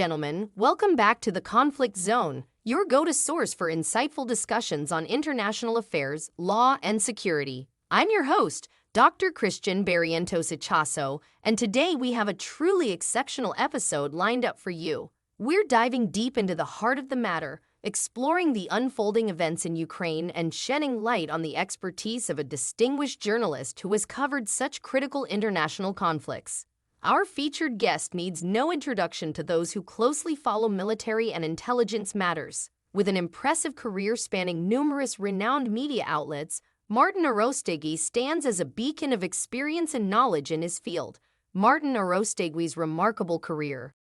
Gentlemen, welcome back to the Conflict Zone, your go-to source for insightful discussions on international affairs, law, and security. I'm your host, Dr. Christian Barrientos Ichaso, and today we have a truly exceptional episode lined up for you. We're diving deep into the heart of the matter, exploring the unfolding events in Ukraine and shedding light on the expertise of a distinguished journalist who has covered such critical international conflicts. Our featured guest needs no introduction to those who closely follow military and intelligence matters. With an impressive career spanning numerous renowned media outlets, Martin Arostegui stands as a beacon of experience and knowledge in his field. Martin Arostegui's remarkable career.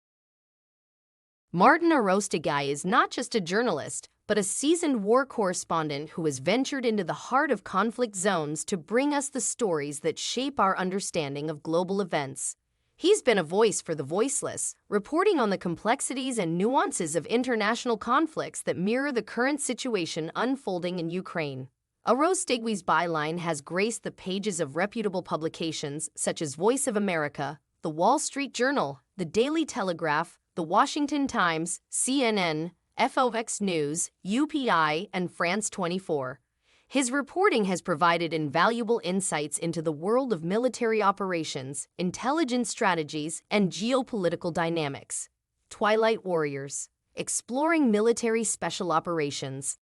Martin Arostegui is not just a journalist, but a seasoned war correspondent who has ventured into the heart of conflict zones to bring us the stories that shape our understanding of global events. He's been a voice for the voiceless, reporting on the complexities and nuances of international conflicts that mirror the current situation unfolding in Ukraine. Arostegui's byline has graced the pages of reputable publications such as Voice of America, The Wall Street Journal, The Daily Telegraph, The Washington Times, CNN, FOX News, UPI, and France 24. His reporting has provided invaluable insights into the world of military operations, intelligence strategies, and geopolitical dynamics. Twilight Warriors, exploring military special operations.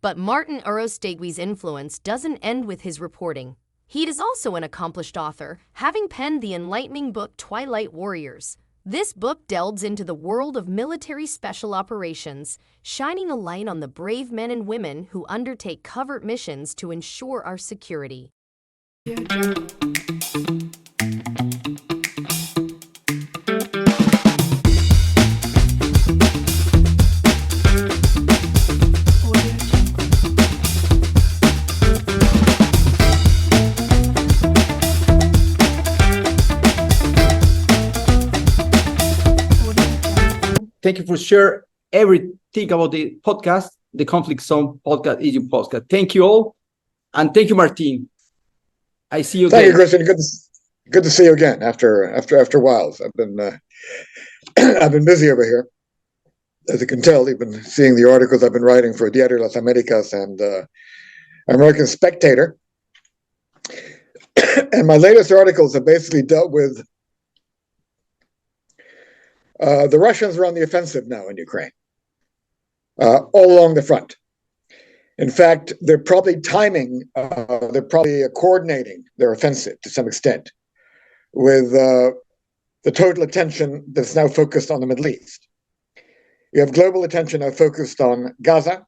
But Martin Arostegui's influence doesn't end with his reporting. He is also an accomplished author, having penned the enlightening book Twilight Warriors. This book delves into the world of military special operations, shining a light on the brave men and women who undertake covert missions to ensure our security. Thank you for sharing everything about the podcast, the Conflict Zone podcast, is your podcast. Thank you all, and thank you, Martin. I see you again. Thank you, Christian. Good to see you again after a while. I've been I've been busy over here, as you can tell. You've been seeing the articles I've been writing for Diario Las Americas and American Spectator, and my latest articles have basically dealt with. The Russians are on the offensive now in Ukraine, all along the front. In fact, they're probably coordinating their offensive to some extent with the total attention that's now focused on the Middle East. You have global attention now focused on Gaza,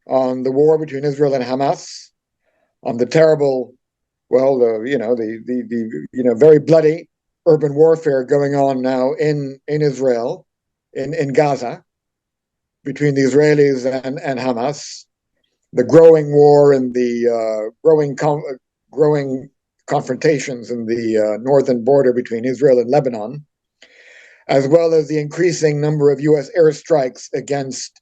on the war between Israel and Hamas, on the terrible, very bloody urban warfare going on now in Israel, in Gaza, between the Israelis and Hamas, the growing war and the growing confrontations in the northern border between Israel and Lebanon, as well as the increasing number of U.S. airstrikes against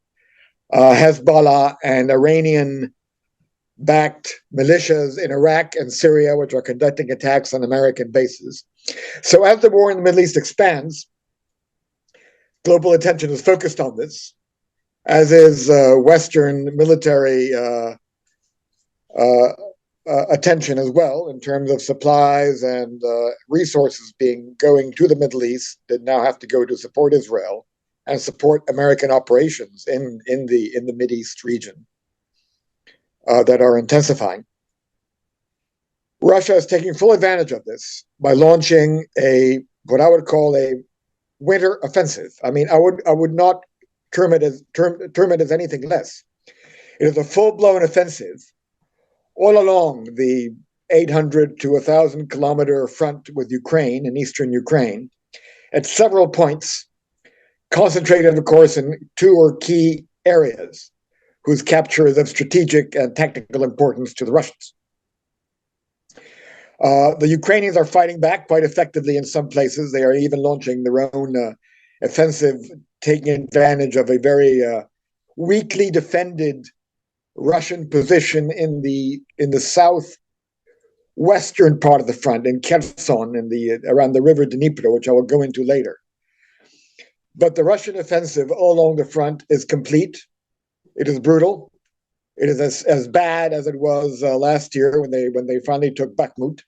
Hezbollah and Iranian-backed militias in Iraq and Syria, which are conducting attacks on American bases. So as the war in the Middle East expands, global attention is focused on this, as is Western military attention as well, in terms of supplies and resources going to the Middle East that now have to go to support Israel and support American operations in the Mideast region that are intensifying. Russia is taking full advantage of this by launching what I would call a winter offensive. I mean, I would not term it as anything less. It is a full-blown offensive all along the 800 to 1,000 kilometer front with Ukraine in eastern Ukraine, at several points, concentrated, of course, in two or key areas whose capture is of strategic and tactical importance to the Russians. The Ukrainians are fighting back quite effectively in some places. They are even launching their own offensive, taking advantage of a very weakly defended Russian position in the southwestern part of the front, in Kherson, around the river Dnipro, which I will go into later. But the Russian offensive all along the front is complete. It is brutal. It is as bad as it was last year when they finally took Bakhmut.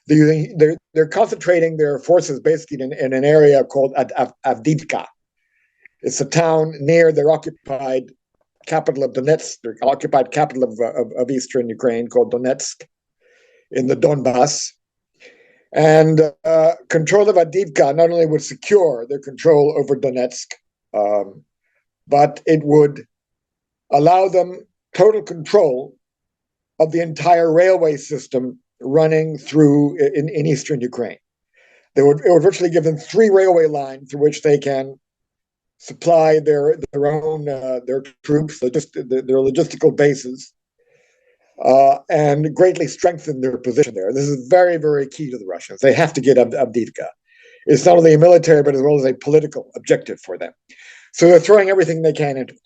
They're concentrating their forces basically in an area called Avdiivka. It's a town near their occupied capital of Donetsk, their occupied capital of eastern Ukraine called Donetsk in the Donbass. And control of Avdiivka not only would secure their control over Donetsk, but it would allow them total control of the entire railway system running through in eastern Ukraine. It would virtually give them 3 railway lines through which they can supply their own their troops, their logistical bases, and greatly strengthen their position there. This is very, very key to the Russians. They have to get Avdiivka. It's not only a military, but as well as a political objective for them. So they're throwing everything they can into it.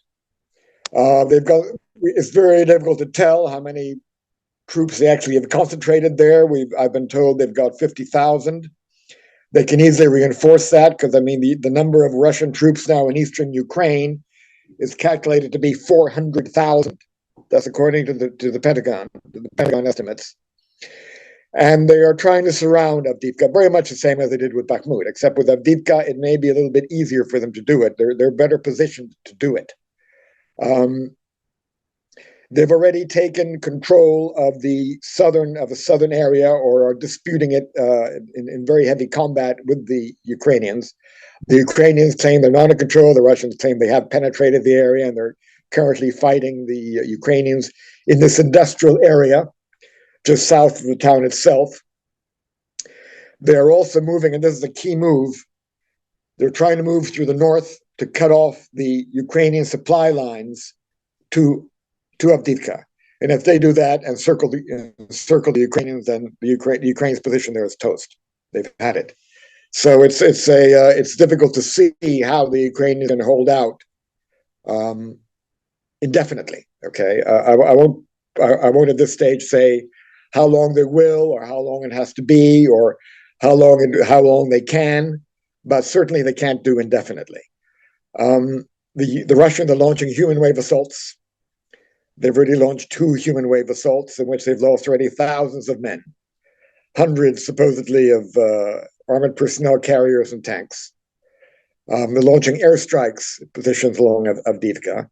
It's very difficult to tell how many troops they actually have concentrated there. I've been told they've got 50,000. They can easily reinforce that because, I mean, the number of Russian troops now in eastern Ukraine is calculated to be 400,000. That's according to the Pentagon estimates. And they are trying to surround Avdiivka, very much the same as they did with Bakhmut, except with Avdiivka, it may be a little bit easier for them to do it. They're better positioned to do it. They've already taken control of the southern area, or are disputing it in very heavy combat with the Ukrainians. The Ukrainians claim they're not in control. The Russians claim they have penetrated the area, and they're currently fighting the Ukrainians in this industrial area just south of the town itself. They're also moving, and this is a key move, they're trying to move through the north to cut off the Ukrainian supply lines to Avdiivka. And if they do that and circle the Ukrainians, then Ukraine's position there is toast. They've had it. So it's difficult to see how the Ukrainians can hold out indefinitely. Okay, I won't at this stage say how long they will, or how long it has to be, or how long they can, but certainly they can't do indefinitely. The Russians are launching human wave assaults. They've already launched 2 human wave assaults in which they've lost already thousands of men, hundreds supposedly of armored personnel carriers and tanks. They're launching airstrikes at positions along Avdiivka.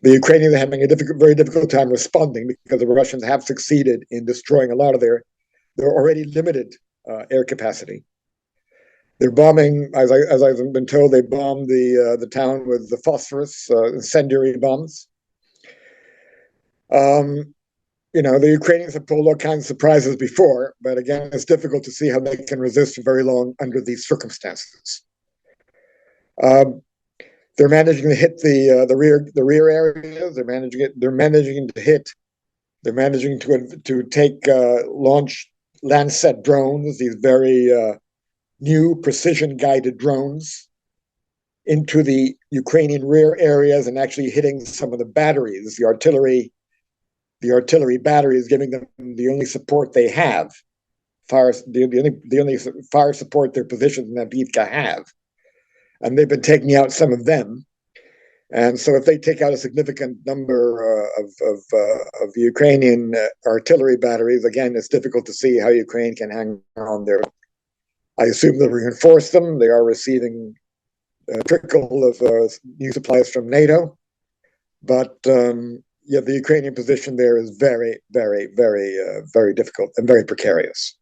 The Ukrainians are having a very difficult time responding because the Russians have succeeded in destroying a lot of their already limited air capacity. They're bombing, as I've been told, they bombed the town with the phosphorus incendiary bombs. The Ukrainians have pulled all kinds of surprises before, but again, it's difficult to see how they can resist for very long under these circumstances. They're managing to hit the rear areas. They're managing to take launch Lancet drones, these very new precision guided drones, into the Ukrainian rear areas and actually hitting some of the batteries, the artillery batteries, giving them the only support they have, the only fire support their positions in Avdiivka have. And they've been taking out some of them. And so if they take out a significant number of Ukrainian artillery batteries, again, it's difficult to see how Ukraine can hang on there. I assume they'll reinforce them. They are receiving a trickle of new supplies from NATO. But the Ukrainian position there is very, very, very, very difficult and very precarious.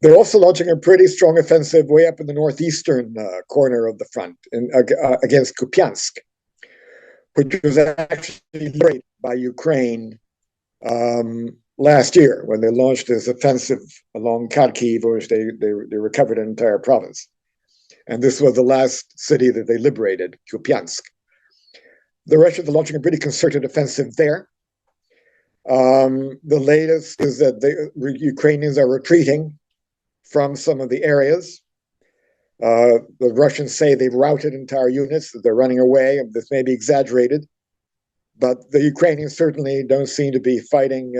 They're also launching a pretty strong offensive way up in the northeastern corner of the front against Kupiansk, which was actually liberated by Ukraine last year when they launched this offensive along Kharkiv, which they recovered an entire province. And this was the last city that they liberated, Kupiansk. The Russians are launching a pretty concerted offensive there. The latest is that the Ukrainians are retreating from some of the areas. The Russians say they've routed entire units, that they're running away. This may be exaggerated, but the Ukrainians certainly don't seem to be fighting,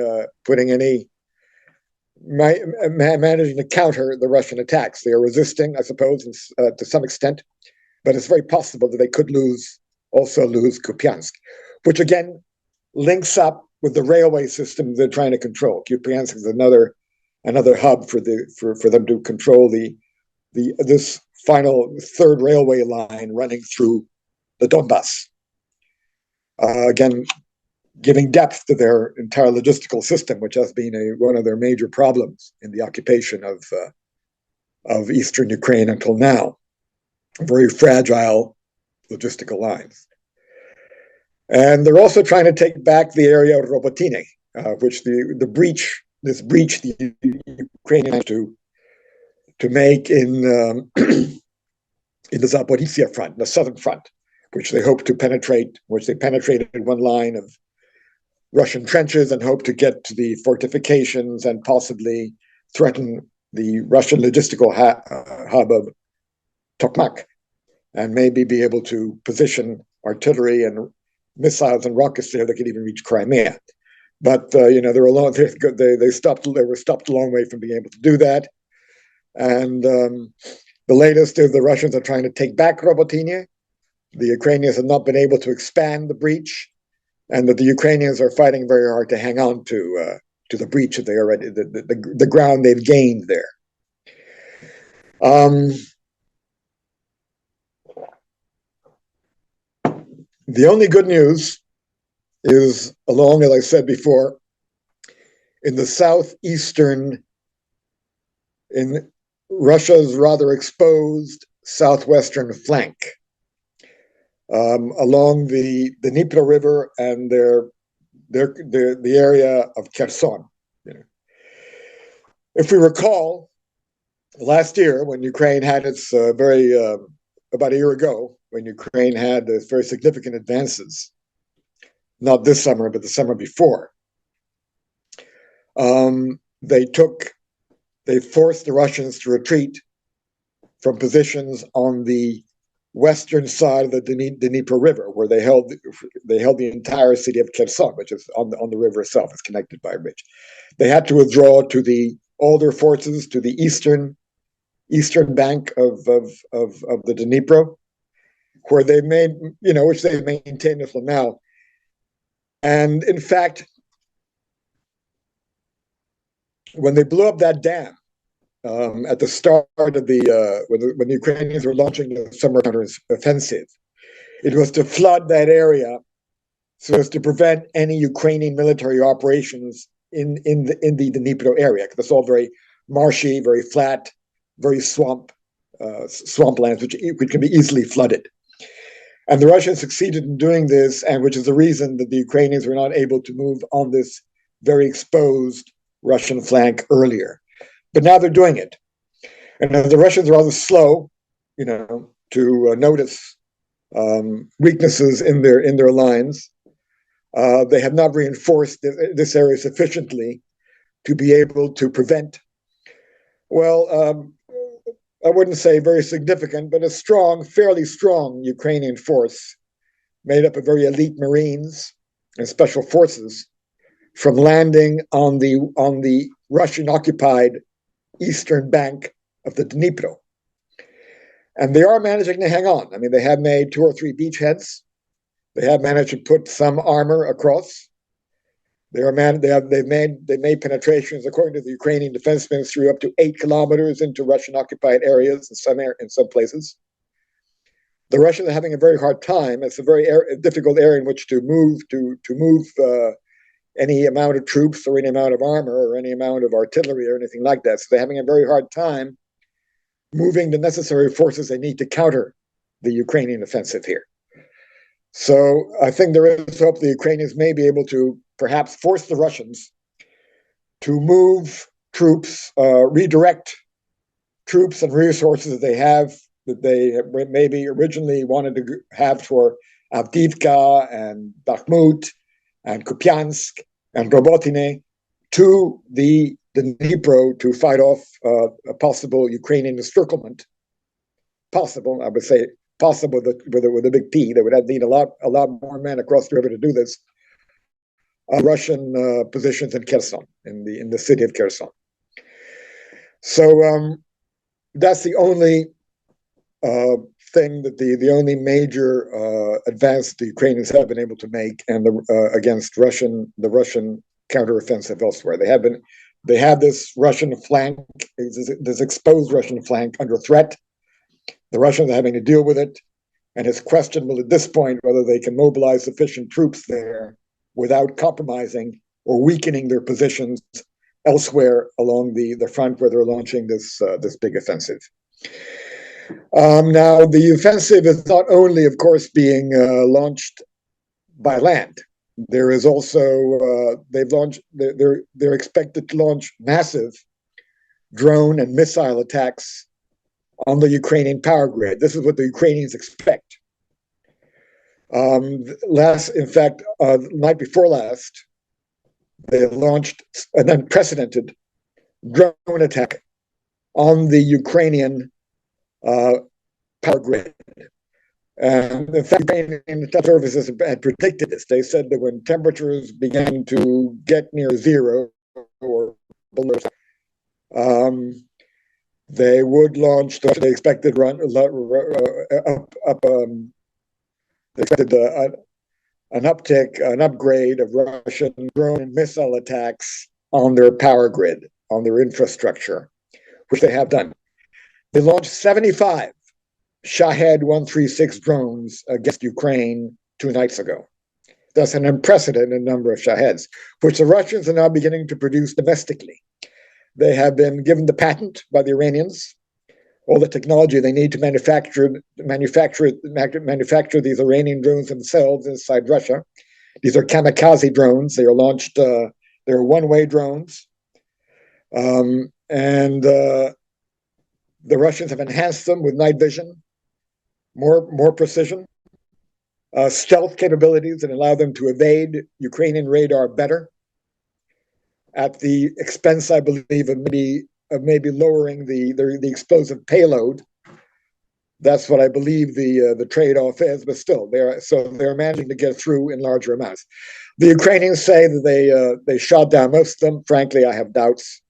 managing to counter the Russian attacks. They are resisting, I suppose, to some extent, but it's very possible that they could also lose Kupiansk, which again links up with the railway system they're trying to control. Kupiansk is another hub for them to control this final third railway line running through the Donbass. Again, giving depth to their entire logistical system, which has been one of their major problems in the occupation of eastern Ukraine until now. Very fragile logistical lines. And they're also trying to take back the area of Robotine, which the breach the Ukrainians to make in the Zaporizhia front, the southern front, which they hope to penetrate, which they penetrated one line of Russian trenches and hope to get to the fortifications and possibly threaten the Russian logistical hub of Tokmak, and maybe be able to position artillery and missiles and rockets there that could even reach Crimea. But they were stopped a long way from being able to do that. And the latest is the Russians are trying to take back Robotine. The Ukrainians have not been able to expand the breach, and that the Ukrainians are fighting very hard to hang on to the breach that they already the ground they've gained there. The only good news is, along, as I said before, in the southeastern, in Russia's rather exposed southwestern flank, along the Dnipro River and the area of Kherson. If we recall, last year when Ukraine had its about a year ago, when Ukraine had its very significant advances, not this summer, but the summer before, they forced the Russians to retreat from positions on the western side of the Dnipro River, where they held the entire city of Kherson, which is on the river itself. It's connected by a bridge. They had to withdraw all their forces to the eastern bank of the Dnipro, where they which they've maintained until now. And in fact, when they blew up that dam at the start of when the Ukrainians were launching the summer counter-offensive, it was to flood that area so as to prevent any Ukrainian military operations in the Dnipro area, because it's all very marshy, very flat, very swamplands, which can be easily flooded. And the Russians succeeded in doing this, and which is the reason that the Ukrainians were not able to move on this very exposed Russian flank earlier. But now they're doing it. And the Russians are rather slow, to notice weaknesses in their lines. They have not reinforced this area sufficiently to be able to prevent, I wouldn't say very significant, but a fairly strong Ukrainian force made up of very elite Marines and special forces from landing on the Russian-occupied eastern bank of the Dnipro. And they are managing to hang on. I mean, they have made 2 or 3 beachheads. They have managed to put some armor across. They made penetrations, according to the Ukrainian Defense Ministry, up to 8 kilometers into Russian-occupied areas in some places. The Russians are having a very hard time. It's a very difficult area in which to move any amount of troops or any amount of armor or any amount of artillery or anything like that. So they're having a very hard time moving the necessary forces they need to counter the Ukrainian offensive here. So I think there is hope the Ukrainians may be able to perhaps force the Russians to move troops, redirect troops and resources that they maybe originally wanted to have for Avdiivka and Bakhmut and Kupiansk and Robotine to the Dnipro to fight off a possible Ukrainian encirclement. Possible, I would say, possible with a big P. They would need a lot more men across the river to do this. Russian positions in Kherson, in the city of Kherson. So that's the only thing that the only major advance the Ukrainians have been able to make and against the Russian counteroffensive elsewhere. They have this Russian flank, this exposed Russian flank under threat. The Russians are having to deal with it, and it's questionable at this point whether they can mobilize sufficient troops there without compromising or weakening their positions elsewhere along the front where they're launching this big offensive. Now, the offensive is not only, of course, being launched by land. There is also they're expected to launch massive drone and missile attacks on the Ukrainian power grid. This is what the Ukrainians expect. Night before last, they launched an unprecedented drone attack on the Ukrainian power grid. And in fact, Ukrainian services had predicted this. They said that when temperatures began to get near zero or below, they would launch. They expected an upgrade of Russian drone and missile attacks on their power grid, on their infrastructure, which they have done. They launched 75 Shahed 136 drones against Ukraine 2 nights ago. That's an unprecedented number of Shaheds, which the Russians are now beginning to produce domestically. They have been given the patent by the Iranians, all the technology they need to manufacture these Iranian drones themselves inside Russia. These are kamikaze drones. They are launched, they're one-way drones. The Russians have enhanced them with night vision, more precision, stealth capabilities that allow them to evade Ukrainian radar better, at the expense, I believe, of maybe lowering the explosive payload. That's what I believe the trade-off is, but still, they're managing to get through in larger amounts. The Ukrainians say that they shot down most of them. Frankly, I have doubts.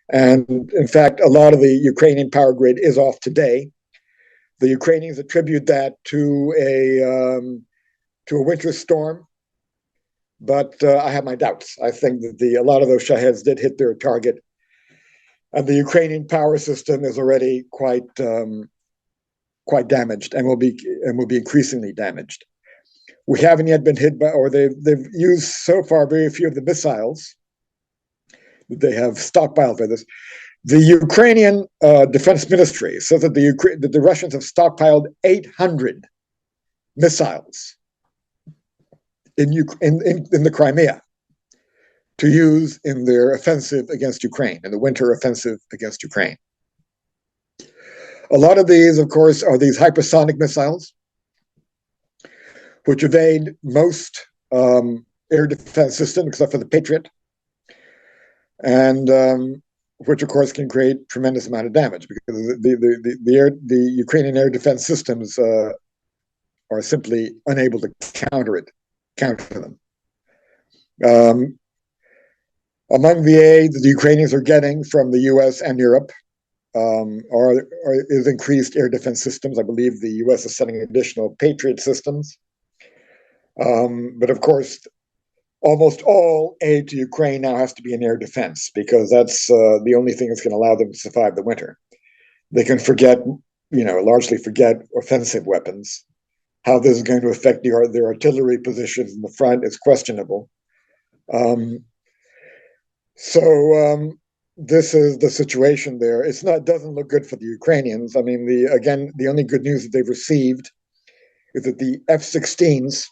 And in fact, a lot of the Ukrainian power grid is off today. The Ukrainians attribute that to a winter storm, but I have my doubts. I think that a lot of those Shaheds did hit their target, and the Ukrainian power system is already quite damaged and will be increasingly damaged. We haven't yet been hit by, or they've used so far very few of the missiles that they have stockpiled for this. The Ukrainian Defense Ministry says that the Russians have stockpiled 800 missiles in the Crimea to use in their offensive against Ukraine, in the winter offensive against Ukraine. A lot of these, of course, are these hypersonic missiles, which evade most air defense systems, except for the Patriot, and which, of course, can create tremendous amount of damage because the Ukrainian air defense systems are simply unable to counter them. Among the aid that the Ukrainians are getting from the U.S. and Europe is increased air defense systems. I believe the U.S. is sending additional Patriot systems. But of course, almost all aid to Ukraine now has to be in air defense because that's the only thing that's going to allow them to survive the winter. They can largely forget offensive weapons. How this is going to affect their artillery positions in the front is questionable. This is the situation there. Doesn't look good for the Ukrainians. I mean, the only good news that they've received is that the F-16s,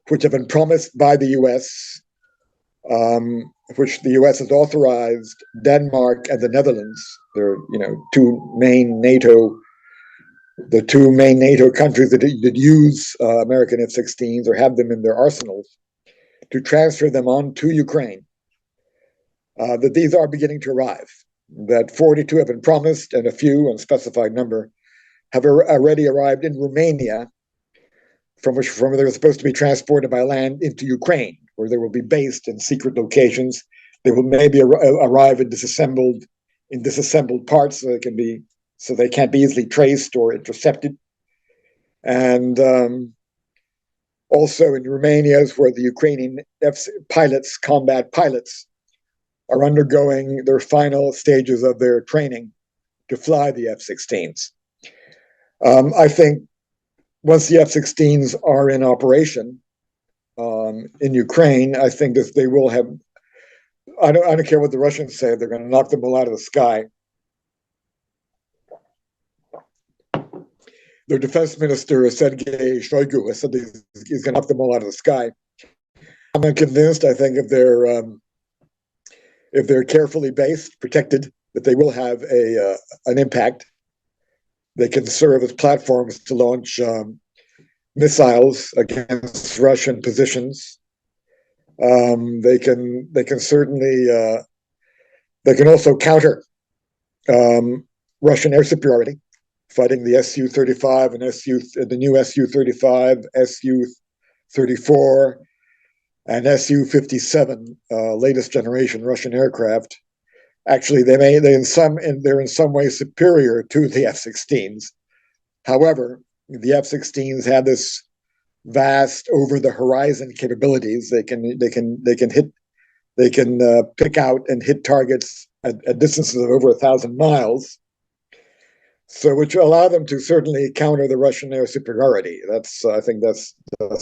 which have been promised by the U.S., which the U.S. has authorized Denmark and the Netherlands. They're two main NATO countries that use American F-16s or have them in their arsenals, to transfer them on to Ukraine. That these are beginning to arrive. That 42 have been promised, and a few, unspecified number, have already arrived in Romania, from where they're supposed to be transported by land into Ukraine, where they will be based in secret locations. They will maybe arrive in disassembled parts, so they can be so they can't be easily traced or intercepted. And also in Romania is where the Ukrainian combat pilots, are undergoing their final stages of their training to fly the F-16s. I think once the F-16s are in operation in Ukraine, I think that they will have, I don't care what the Russians say, they're going to knock them all out of the sky. Their defense minister, Sergei Shoigu, has said he's going to knock them all out of the sky. I'm not convinced. I think if they're carefully based, protected, that they will have an impact. They can serve as platforms to launch missiles against Russian positions. They can certainly they can also counter Russian air superiority, fighting the Su-35 and the new Su-35, Su-34, and Su-57, latest generation Russian aircraft. Actually, they're in some ways superior to the F-16s. However, the F-16s have this vast over-the-horizon capabilities. They can pick out and hit targets at distances of over 1,000 miles. So, which will allow them to certainly counter the Russian air superiority. I think that's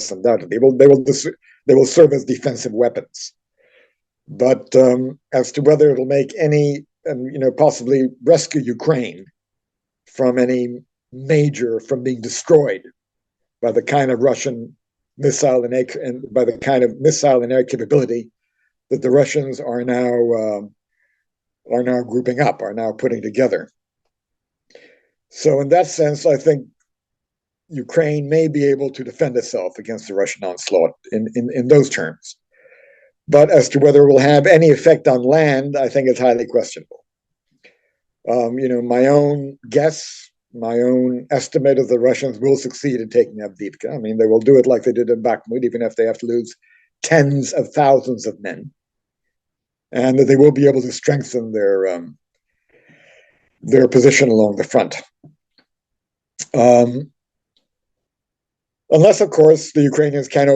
undoubtedly. They will serve as defensive weapons. But as to whether it'll make any, possibly rescue Ukraine from from being destroyed by the kind of Russian missile and by the kind of missile and air capability that the Russians are now grouping up, are now putting together. So in that sense, I think Ukraine may be able to defend itself against the Russian onslaught in those terms. But as to whether it will have any effect on land, I think it's highly questionable. My own guess, my own estimate of the Russians will succeed in taking Avdiivka. I mean, they will do it like they did in Bakhmut, even if they have to lose tens of thousands of men, and that they will be able to strengthen their position along the front. Unless, of course, the Ukrainians can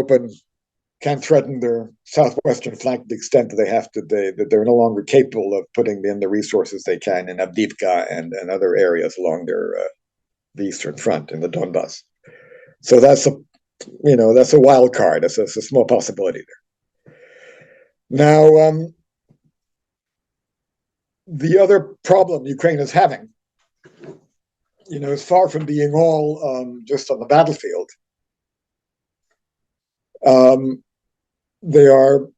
threaten their southwestern flank to the extent that that they're no longer capable of putting in the resources they can in Avdiivka and other areas along the eastern front in the Donbass. So that's a wild card. That's a small possibility there. Now, the other problem Ukraine is having, is far from being all just on the battlefield. They're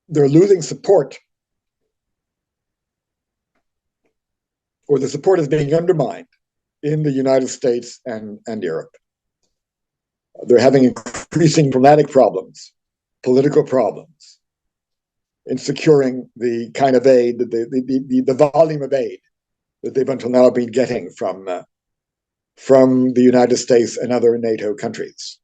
losing support, or the support is being undermined in the United States and Europe. They're having increasing diplomatic problems, political problems, in securing the kind of aid, the volume of aid that they've until now been getting from the United States and other NATO countries.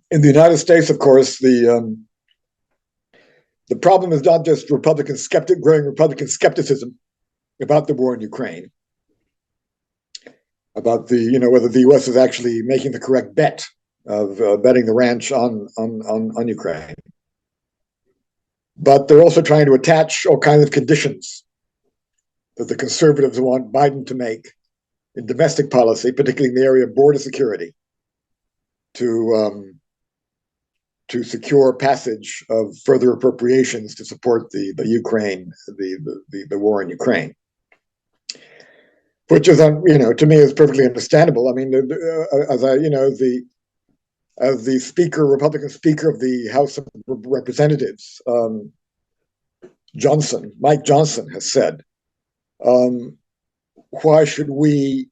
In the United States, of course, the problem is not just growing Republican skepticism about the war in Ukraine, about whether the U.S. is actually making the correct bet of betting the ranch on Ukraine. But they're also trying to attach all kinds of conditions that the conservatives want Biden to make in domestic policy, particularly in the area of border security, to secure passage of further appropriations to support the war in Ukraine, which is to me is perfectly understandable. I mean, as the Republican Speaker of the House of Representatives, Mike Johnson has said, why should we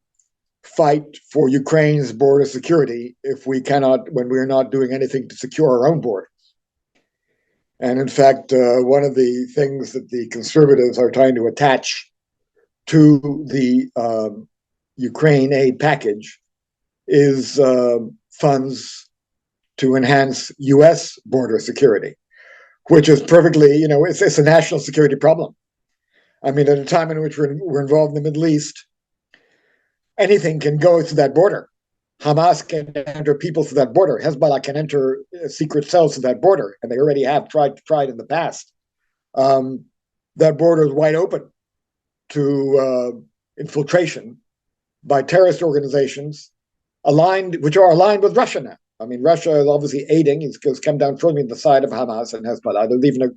fight for Ukraine's border security when we're not doing anything to secure our own borders? And in fact, one of the things that the conservatives are trying to attach to the Ukraine aid package is funds to enhance U.S. border security, which is perfectly, it's a national security problem. I mean, at a time in which we're involved in the Middle East, anything can go through that border. Hamas can enter people through that border. Hezbollah can enter secret cells through that border, and they already have tried in the past. That border is wide open to infiltration by terrorist organizations which are aligned with Russia now. I mean, Russia is obviously aiding. It's come down firmly on the side of Hamas and Hezbollah.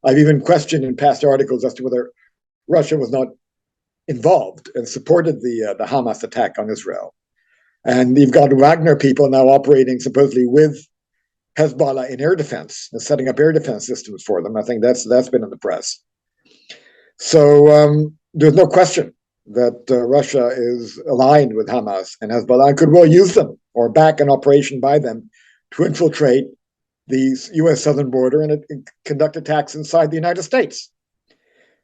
I've even questioned in past articles as to whether Russia was not involved and supported the Hamas attack on Israel. And you've got Wagner people now operating supposedly with Hezbollah in air defense and setting up air defense systems for them. I think that's been in the press. So there's no question that Russia is aligned with Hamas and Hezbollah and could well use them or back an operation by them to infiltrate the U.S. southern border and conduct attacks inside the United States.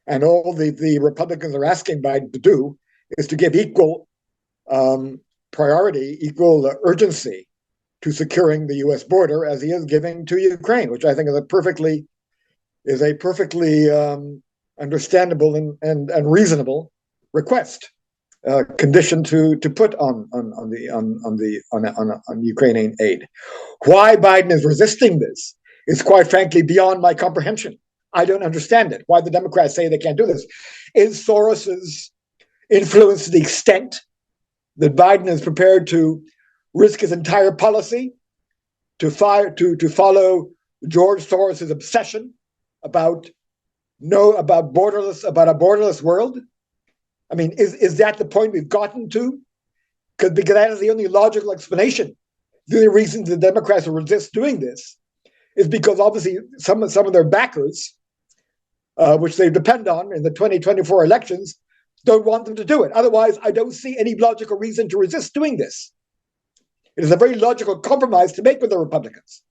And all the Republicans are asking Biden to do is to give equal priority, equal urgency to securing the U.S. border as he is giving to Ukraine, which I think is a perfectly understandable and reasonable request, condition to put on Ukrainian aid. Why Biden is resisting this is quite frankly beyond my comprehension. I don't understand it. Why the Democrats say they can't do this? Is Soros's influence to the extent that Biden is prepared to risk his entire policy to follow George Soros's obsession about a borderless world? I mean, is that the point we've gotten to? Because that is the only logical explanation. The only reason the Democrats will resist doing this is because obviously some of their backers, which they depend on in the 2024 elections, don't want them to do it. Otherwise, I don't see any logical reason to resist doing this. It is a very logical compromise to make with the Republicans.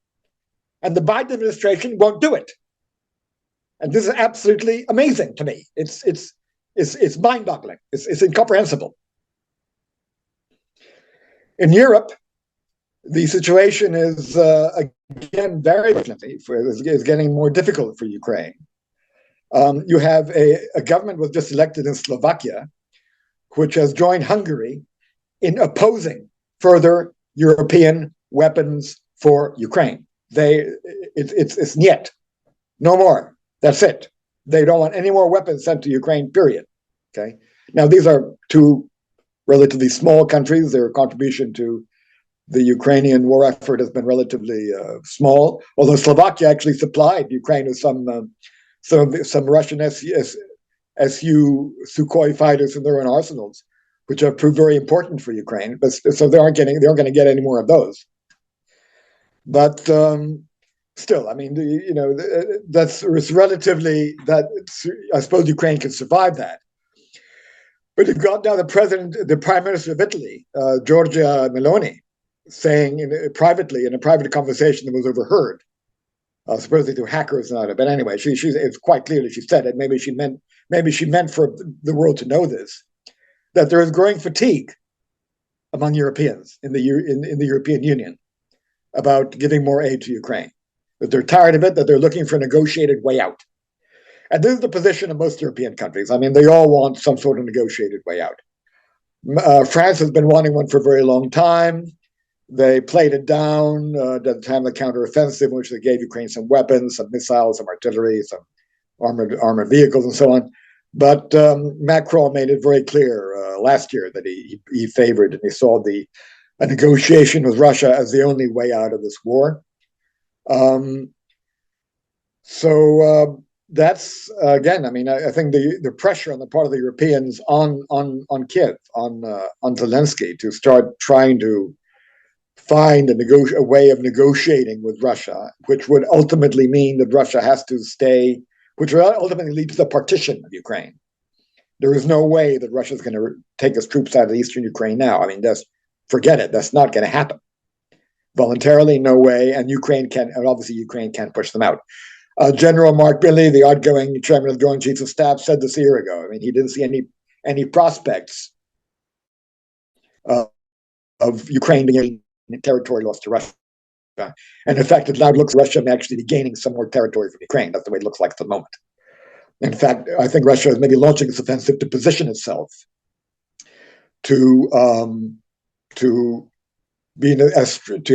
And the Biden administration won't do it. And this is absolutely amazing to me. It's mind-boggling. It's incomprehensible. In Europe, the situation is again very differently. It's getting more difficult for Ukraine. You have a government was just elected in Slovakia, which has joined Hungary in opposing further European weapons for Ukraine. It's niet, no more. That's it. They don't want any more weapons sent to Ukraine, period. Okay. Now, these are two relatively small countries. Their contribution to the Ukrainian war effort has been relatively small, although Slovakia actually supplied Ukraine with some Russian Su Sukhoi fighters from their own arsenals, which have proved very important for Ukraine. But so they aren't going to get any more of those. But still, I mean, it's relatively that. I suppose Ukraine can survive that. But you've got now the Prime Minister of Italy, Giorgia Meloni, saying privately in a private conversation that was overheard, supposedly through hackers and all that. But anyway, it's quite clearly she said it. Maybe she meant for the world to know this, that there is growing fatigue among Europeans in the European Union about giving more aid to Ukraine. That they're tired of it, that they're looking for a negotiated way out. And this is the position of most European countries. I mean, they all want some sort of negotiated way out. France has been wanting one for a very long time. They played it down at the time of the counteroffensive, in which they gave Ukraine some weapons, some missiles, some artillery, some armored vehicles, and so on. But Macron made it very clear last year that he favored and he saw a negotiation with Russia as the only way out of this war. That's again. I mean, I think the pressure on the part of the Europeans on Kiev, on Zelensky, to start trying to find a way of negotiating with Russia, which would ultimately mean that Russia has to stay, which will ultimately lead to the partition of Ukraine. There is no way that Russia is going to take its troops out of eastern Ukraine now. I mean, forget it. That's not going to happen. Voluntarily, no way. And obviously Ukraine can't push them out. General Mark Milley, the outgoing chairman of the Joint Chiefs of Staff, said this a year ago. I mean, he didn't see any prospects of Ukraine being territory lost to Russia. And in fact, it now looks Russia may actually be gaining some more territory from Ukraine. That's the way it looks like at the moment. In fact, I think Russia is maybe launching this offensive to position itself to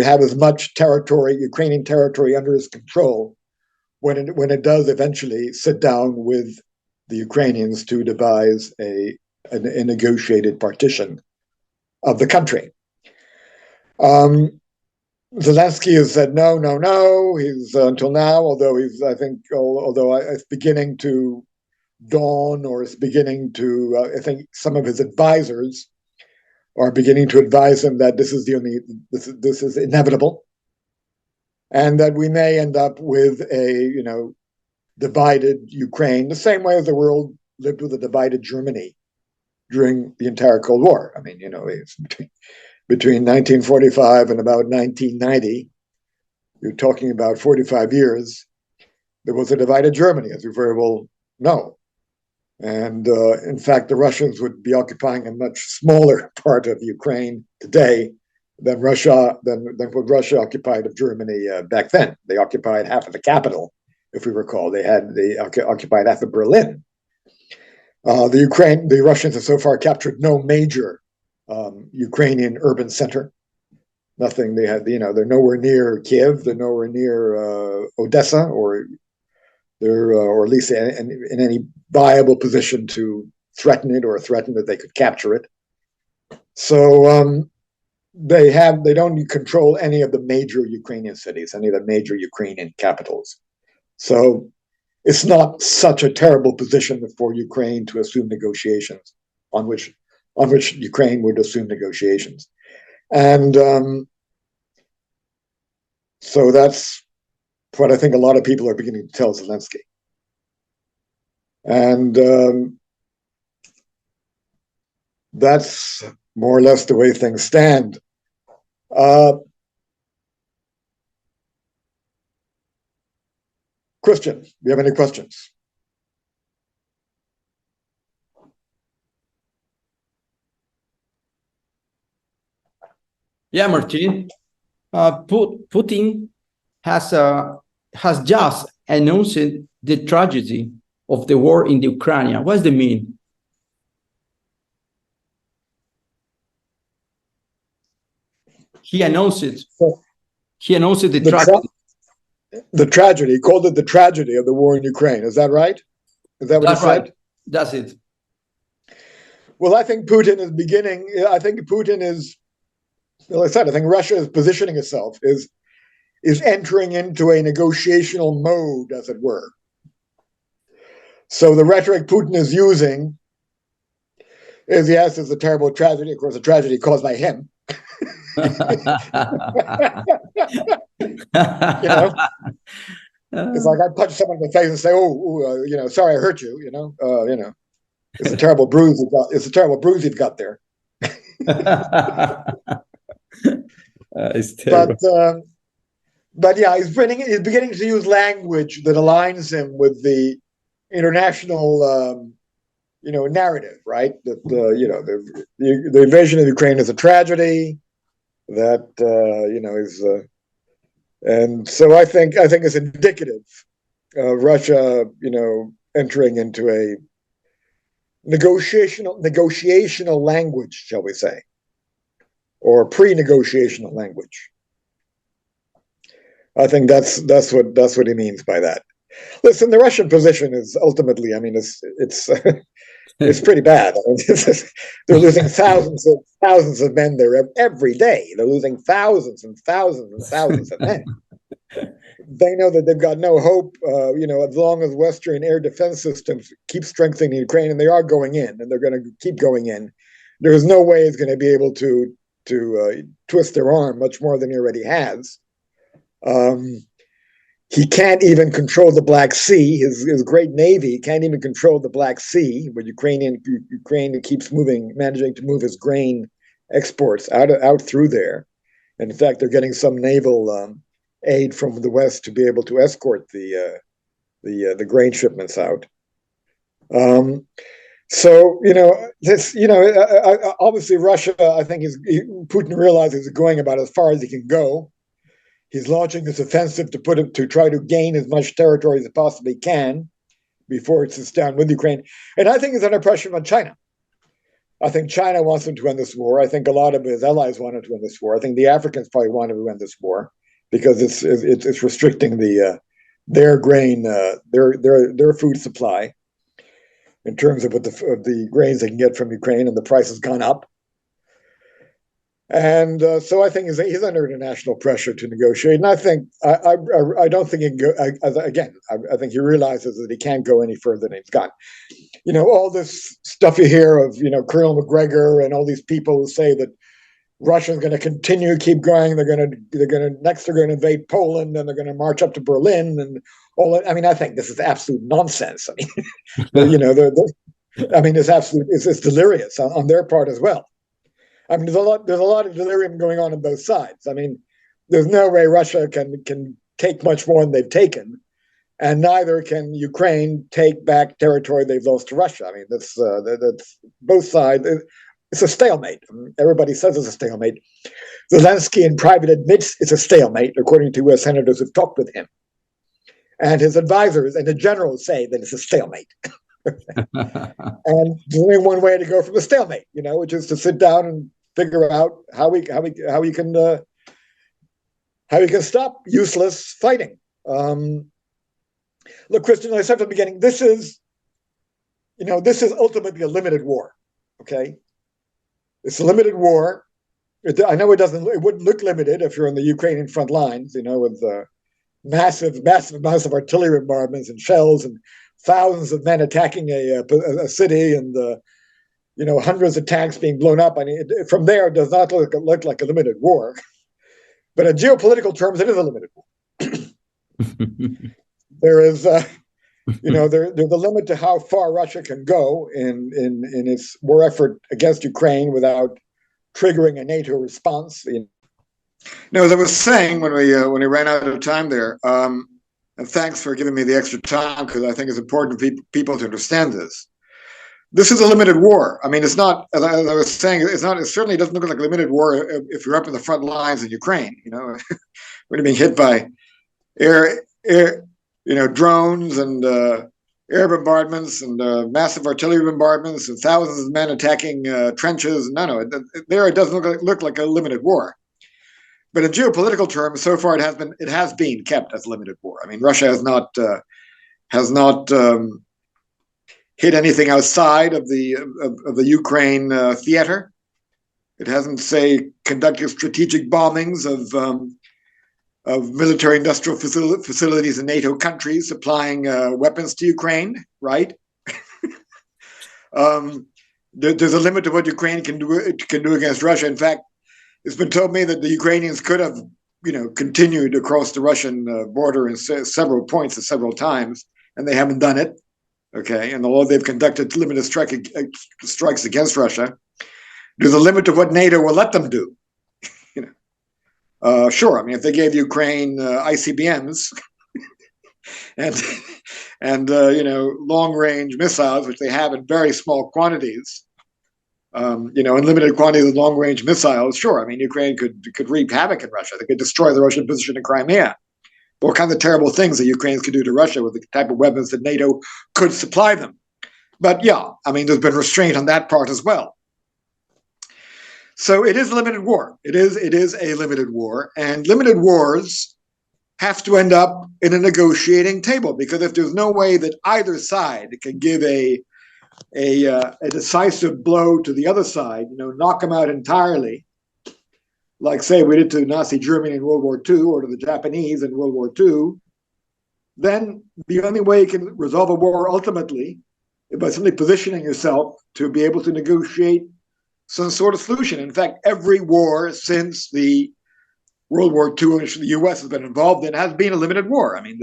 have as much territory, Ukrainian territory, under its control when it does eventually sit down with the Ukrainians to devise a negotiated partition of the country. Zelensky has said no. He's until now, although it's beginning to dawn, or it's beginning to. I think some of his advisors are beginning to advise him that this is inevitable, and that we may end up with a divided Ukraine, the same way as the world lived with a divided Germany during the entire Cold War. I mean, it's between 1945 and about 1990, you're talking about 45 years, there was a divided Germany, as you very well know. And in fact, the Russians would be occupying a much smaller part of Ukraine today than what Russia occupied of Germany back then. They occupied half of the capital, if we recall. They occupied half of Berlin. The Russians have so far captured no major Ukrainian urban center. Nothing. They're nowhere near Kiev. They're nowhere near Odessa, or at least in any viable position to threaten it, or threaten that they could capture it. So they don't control any of the major Ukrainian cities, any of the major Ukrainian capitals. So it's not such a terrible position for Ukraine to assume negotiations on which Ukraine would assume negotiations. And so that's what I think a lot of people are beginning to tell Zelensky. And that's more or less the way things stand. Christian, do you have any questions? Yeah, Martin. Putin has just announced the tragedy of the war in the Ukraine. What does that mean? He announced it. He announced the tragedy. The tragedy. He called it the tragedy of the war in Ukraine. Is that right? Is that what he said? Right. That's it. Well, I think Putin is beginning. I think Putin is. Well, I said, I think Russia is positioning itself, is entering into a negotiational mode, as it were. So the rhetoric Putin is using is, yes, it's a terrible tragedy. Of course, a tragedy caused by him. It's like I punch someone in the face and say, sorry, I hurt you. It's a terrible bruise you've got. It's a terrible bruise you've got there. It's terrible. But yeah, he's beginning to use language that aligns him with the international, narrative, right? That the invasion of Ukraine is a tragedy. That is, and so I think it's indicative of Russia, entering into a negotiational language, shall we say, or pre-negotiational language. I think that's what he means by that. Listen, the Russian position is ultimately, it's pretty bad. They're losing thousands of men there every day. They're losing thousands and thousands and thousands of men. They know that they've got no hope, as long as Western air defense systems keep strengthening Ukraine, and they are going in, and they're going to keep going in. There's no way it's going to be able to twist their arm much more than he already has. He can't even control the Black Sea. His great navy can't even control the Black Sea, but Ukraine keeps managing to move his grain exports out through there. And in fact, they're getting some naval aid from the West to be able to escort the grain shipments out. Obviously Russia, I think Putin realizes is going about as far as he can go. He's launching this offensive to try to gain as much territory as it possibly can before it sits down with Ukraine. And I think he's under pressure from China. I think China wants him to win this war. I think a lot of his allies want him to win this war. I think the Africans probably want him to win this war because it's restricting their grain, their food supply in terms of the grains they can get from Ukraine, and the price has gone up. And so I think he's under international pressure to negotiate. And I think I don't think he can go again. I think he realizes that he can't go any further than he's gone. All this stuff you hear of Colonel McGregor and all these people who say that Russia's going to continue, keep going. They're going to invade Poland, and they're going to march up to Berlin and all that. I mean, I think this is absolute nonsense. I mean, it's delirious on their part as well. I mean, there's a lot of delirium going on both sides. I mean, there's no way Russia can take much more than they've taken, and neither can Ukraine take back territory they've lost to Russia. I mean, that's both sides. It's a stalemate. Everybody says it's a stalemate. Zelensky in private admits it's a stalemate, according to senators who've talked with him. And his advisors and the generals say that it's a stalemate. And there's only one way to go from a stalemate, which is to sit down and figure out how we can stop useless fighting. Look, Christian, I said at the beginning, this is ultimately a limited war. Okay, it's a limited war. I know it wouldn't look limited if you're on the Ukrainian front lines, with massive amounts of artillery bombardments and shells and thousands of men attacking a city and hundreds of tanks being blown up. I mean, from there, it does not look like a limited war. But in geopolitical terms, it is a limited war. There is, there's a limit to how far Russia can go in its war effort against Ukraine without triggering a NATO response. No, as I was saying when we ran out of time there, and thanks for giving me the extra time because I think it's important for people to understand this. This is a limited war. I mean, it's not, as I was saying, it certainly doesn't look like a limited war if you're up in the front lines in Ukraine. When you're being hit by air, drones and air bombardments and massive artillery bombardments and thousands of men attacking trenches. No, it doesn't look like a limited war. But in geopolitical terms, so far it has been kept as a limited war. I mean, Russia has not hit anything outside of the Ukraine theater. It hasn't, say, conducted strategic bombings of military industrial facilities in NATO countries supplying weapons to Ukraine, right? There's a limit to what Ukraine can do against Russia. In fact, it's been told me that the Ukrainians could have, continued across the Russian border in several points at several times, and they haven't done it. Okay, and although they've conducted limited strikes against Russia, there's a limit to what NATO will let them do. Sure, I mean, if they gave Ukraine ICBMs and long-range missiles, which they have in very small quantities, in limited quantities of long-range missiles, sure, I mean, Ukraine could wreak havoc in Russia. They could destroy the Russian position in Crimea. What kind of terrible things the Ukrainians could do to Russia with the type of weapons that NATO could supply them. But yeah, I mean, there's been restraint on that part as well. So it is a limited war. It is a limited war, and limited wars have to end up in a negotiating table, because if there's no way that either side can give a decisive blow to the other side, knock them out entirely, like, say, we did to Nazi Germany in World War II or to the Japanese in World War II, then the only way you can resolve a war ultimately is by simply positioning yourself to be able to negotiate some sort of solution. In fact, every war since the World War II, in which the U.S. has been involved in, has been a limited war. I mean,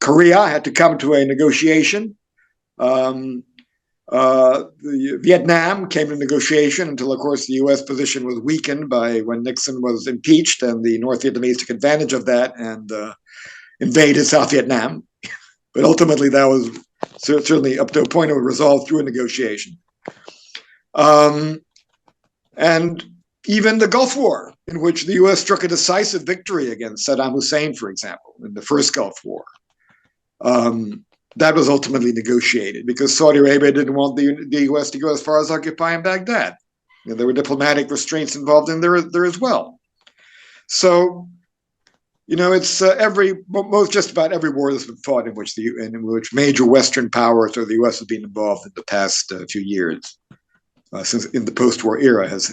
Korea had to come to a negotiation. Vietnam came to negotiation until, of course, the U.S. position was weakened by when Nixon was impeached, and the North Vietnamese took advantage of that and invaded South Vietnam. But ultimately, that was certainly up to a point of resolved through a negotiation. And even the Gulf War, in which the U.S. struck a decisive victory against Saddam Hussein, for example, in the first Gulf War. That was ultimately negotiated because Saudi Arabia didn't want the U.S. to go as far as occupying Baghdad. There were diplomatic restraints involved in there as well. So, it's just about every war that's been fought in which major Western powers or the U.S. has been involved in the past few years, since in the post-war era has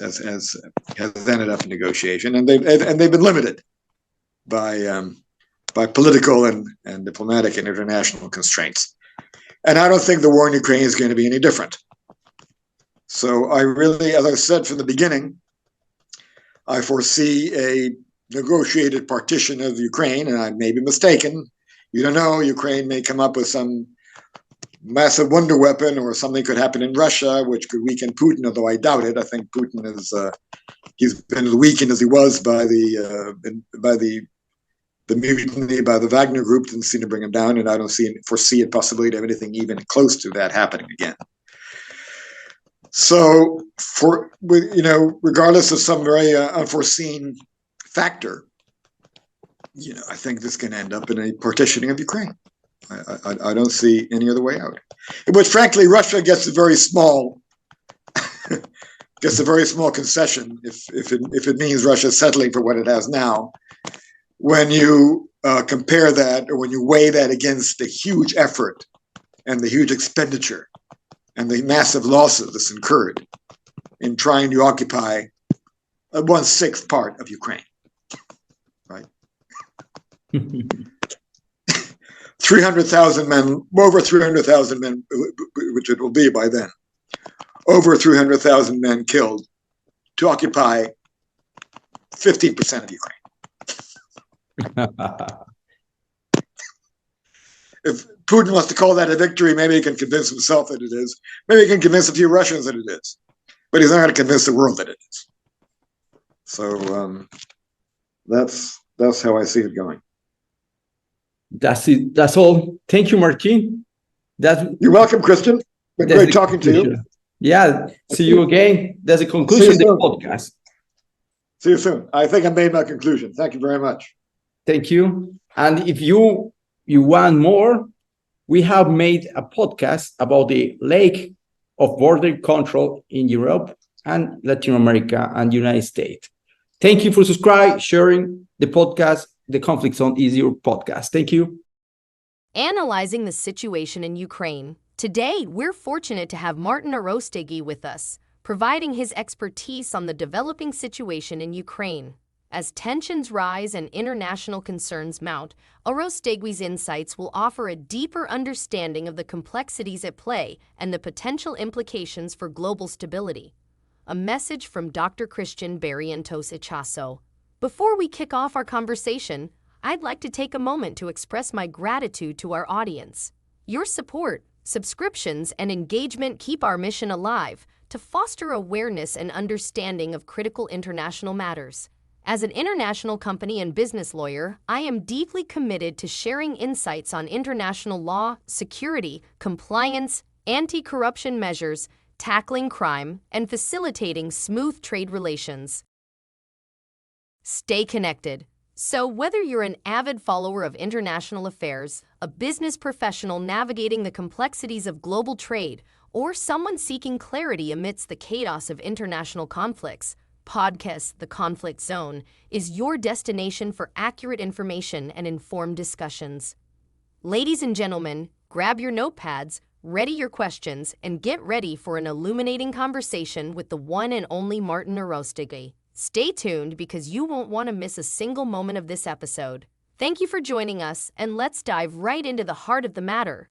ended up in negotiation, and they've been limited by political and diplomatic and international constraints. And I don't think the war in Ukraine is going to be any different. So I really, as I said from the beginning, I foresee a negotiated partition of Ukraine, and I may be mistaken. You don't know, Ukraine may come up with some massive wonder weapon, or something could happen in Russia, which could weaken Putin, although I doubt it. I think Putin he's been as weakened as he was by the mutiny by the Wagner group. Didn't seem to bring him down, and I don't foresee a possibility of anything even close to that happening again. So, regardless of some very unforeseen factor, I think this can end up in a partitioning of Ukraine. I don't see any other way out. But frankly, Russia gets a very small concession if it means Russia settling for what it has now. When you compare that, or when you weigh that against the huge effort and the huge expenditure and the massive losses that's incurred in trying to occupy 1/6 part of Ukraine, right? 300,000 men, over 300,000 men, which it will be by then, over 300,000 men killed to occupy 15% of Ukraine. If Putin wants to call that a victory, maybe he can convince himself that it is. Maybe he can convince a few Russians that it is. But he's not going to convince the world that it is. So that's how I see it going. That's it. That's all. Thank you, Martin. You're welcome, Christian. Been great talking to you. Yeah. See you again. That's a conclusion of the podcast. See you soon. I think I made my conclusion. Thank you very much. Thank you. And if you want more, we have made a podcast about the lack of border control in Europe and Latin America and United States. Thank you for subscribing, sharing the podcast. The Conflict Zone is your podcast. Thank you. Analyzing the situation in Ukraine. Today, we're fortunate to have Martin Arostegui with us, providing his expertise on the developing situation in Ukraine. As tensions rise and international concerns mount, Arostegui's insights will offer a deeper understanding of the complexities at play and the potential implications for global stability. A message from Dr. Christian Barrientos Ichaso. Before we kick off our conversation, I'd like to take a moment to express my gratitude to our audience. Your support, subscriptions, and engagement keep our mission alive to foster awareness and understanding of critical international matters. As an international company and business lawyer, I am deeply committed to sharing insights on international law, security, compliance, anti-corruption measures, tackling crime, and facilitating smooth trade relations. Stay connected. So whether you're an avid follower of international affairs, a business professional navigating the complexities of global trade, or someone seeking clarity amidst the chaos of international conflicts, podcast The Conflict Zone is your destination for accurate information and informed discussions. Ladies and gentlemen, grab your notepads, ready your questions, and get ready for an illuminating conversation with the one and only Martin Arostegui. Stay tuned because you won't want to miss a single moment of this episode. Thank you for joining us, and let's dive right into the heart of the matter.